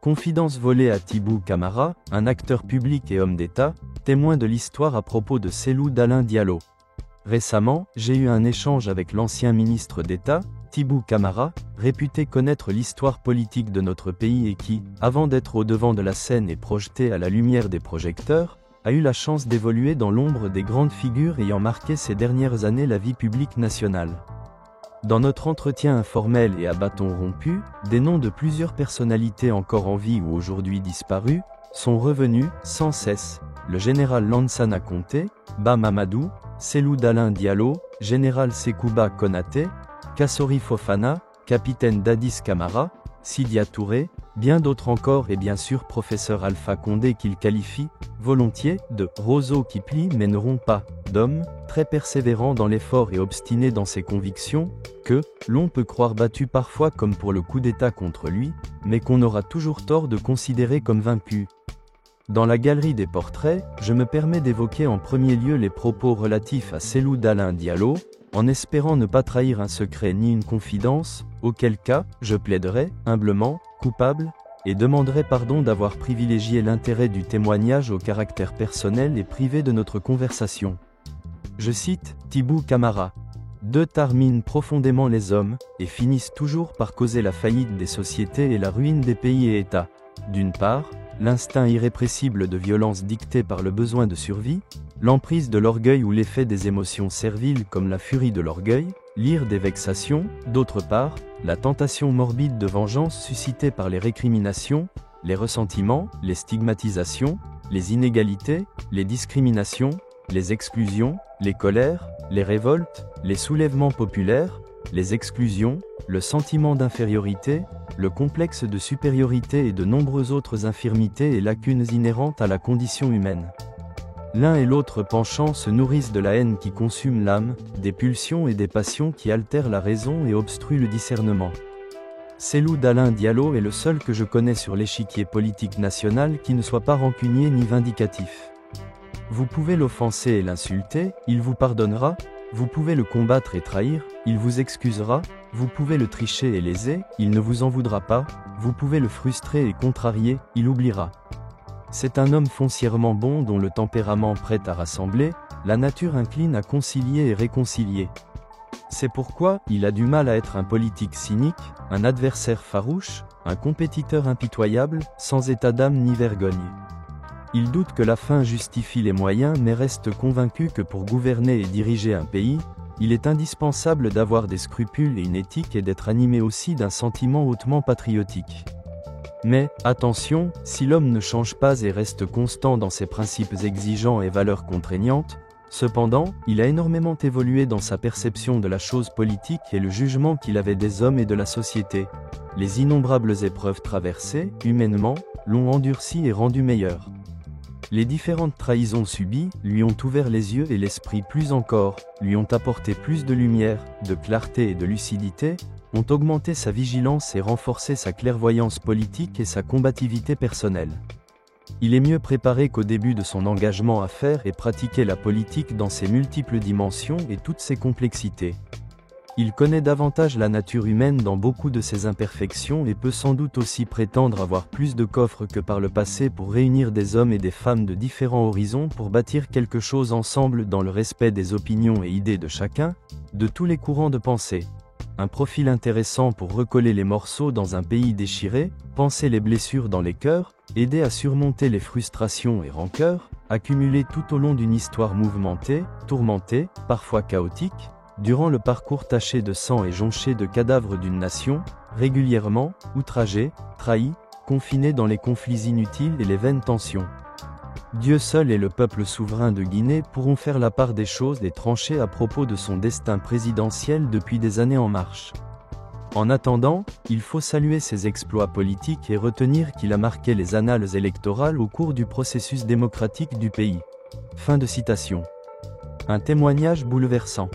Confidence volée à Thibou Camara, un acteur public et homme d'État, témoin de l'histoire à propos de Cellou Dalein Diallo. Récemment, j'ai eu un échange avec l'ancien ministre d'État, Thibou Camara, réputé connaître l'histoire politique de notre pays et qui, avant d'être au devant de la scène et projeté à la lumière des projecteurs, a eu la chance d'évoluer dans l'ombre des grandes figures ayant marqué ces dernières années la vie publique nationale. Dans notre entretien informel et à bâton rompu, des noms de plusieurs personnalités encore en vie ou aujourd'hui disparues, sont revenus, sans cesse, le général Lansana Conté, Ba Mamadou, Cellou Dalein Diallo, général Sekouba Konaté, Kassori Fofana, capitaine Dadis Camara, Sidia Touré, bien d'autres encore et bien sûr professeur Alpha Condé qu'il qualifie, volontiers, de « roseaux qui plient mais ne rompent pas », d'homme, très persévérant dans l'effort et obstiné dans ses convictions, que, l'on peut croire battu parfois comme pour le coup d'État contre lui, mais qu'on aura toujours tort de considérer comme vaincu. Dans la galerie des portraits, je me permets d'évoquer en premier lieu les propos relatifs à Cellou Dalein Diallo, en espérant ne pas trahir un secret ni une confidence, auquel cas, je plaiderai, humblement, coupable, et demanderai pardon d'avoir privilégié l'intérêt du témoignage au caractère personnel et privé de notre conversation. Je cite, Thibou Camara. Deux terminent profondément les hommes, et finissent toujours par causer la faillite des sociétés et la ruine des pays et États. D'une part, l'instinct irrépressible de violence dicté par le besoin de survie, l'emprise de l'orgueil ou l'effet des émotions serviles comme la furie de l'orgueil, l'ire des vexations, d'autre part, la tentation morbide de vengeance suscitée par les récriminations, les ressentiments, les stigmatisations, les inégalités, les discriminations, les exclusions, les colères, les révoltes, les soulèvements populaires, les exclusions, le sentiment d'infériorité, le complexe de supériorité et de nombreuses autres infirmités et lacunes inhérentes à la condition humaine. L'un et l'autre penchant se nourrissent de la haine qui consume l'âme, des pulsions et des passions qui altèrent la raison et obstruent le discernement. Cellou Dalein Diallo est le seul que je connais sur l'échiquier politique national qui ne soit pas rancunier ni vindicatif. Vous pouvez l'offenser et l'insulter, il vous pardonnera, vous pouvez le combattre et trahir, il vous excusera, vous pouvez le tricher et léser, il ne vous en voudra pas, vous pouvez le frustrer et contrarier, il oubliera. C'est un homme foncièrement bon dont le tempérament prête à rassembler, la nature incline à concilier et réconcilier. C'est pourquoi il a du mal à être un politique cynique, un adversaire farouche, un compétiteur impitoyable, sans état d'âme ni vergogne. Il doute que la fin justifie les moyens mais reste convaincu que pour gouverner et diriger un pays, il est indispensable d'avoir des scrupules et une éthique et d'être animé aussi d'un sentiment hautement patriotique. Mais, attention, si l'homme ne change pas et reste constant dans ses principes exigeants et valeurs contraignantes, cependant, il a énormément évolué dans sa perception de la chose politique et le jugement qu'il avait des hommes et de la société. Les innombrables épreuves traversées, humainement, l'ont endurci et rendu meilleur. Les différentes trahisons subies, lui ont ouvert les yeux et l'esprit plus encore, lui ont apporté plus de lumière, de clarté et de lucidité, ont augmenté sa vigilance et renforcé sa clairvoyance politique et sa combativité personnelle. Il est mieux préparé qu'au début de son engagement à faire et pratiquer la politique dans ses multiples dimensions et toutes ses complexités. Il connaît davantage la nature humaine dans beaucoup de ses imperfections et peut sans doute aussi prétendre avoir plus de coffres que par le passé pour réunir des hommes et des femmes de différents horizons pour bâtir quelque chose ensemble dans le respect des opinions et idées de chacun, de tous les courants de pensée. Un profil intéressant pour recoller les morceaux dans un pays déchiré, panser les blessures dans les cœurs, aider à surmonter les frustrations et rancœurs, accumulées tout au long d'une histoire mouvementée, tourmentée, parfois chaotique, durant le parcours taché de sang et jonché de cadavres d'une nation, régulièrement, outragée, trahie, confinée dans les conflits inutiles et les vaines tensions. Dieu seul et le peuple souverain de Guinée pourront faire la part des choses et trancher à propos de son destin présidentiel depuis des années en marche. En attendant, il faut saluer ses exploits politiques et retenir qu'il a marqué les annales électorales au cours du processus démocratique du pays. Fin de citation. Un témoignage bouleversant.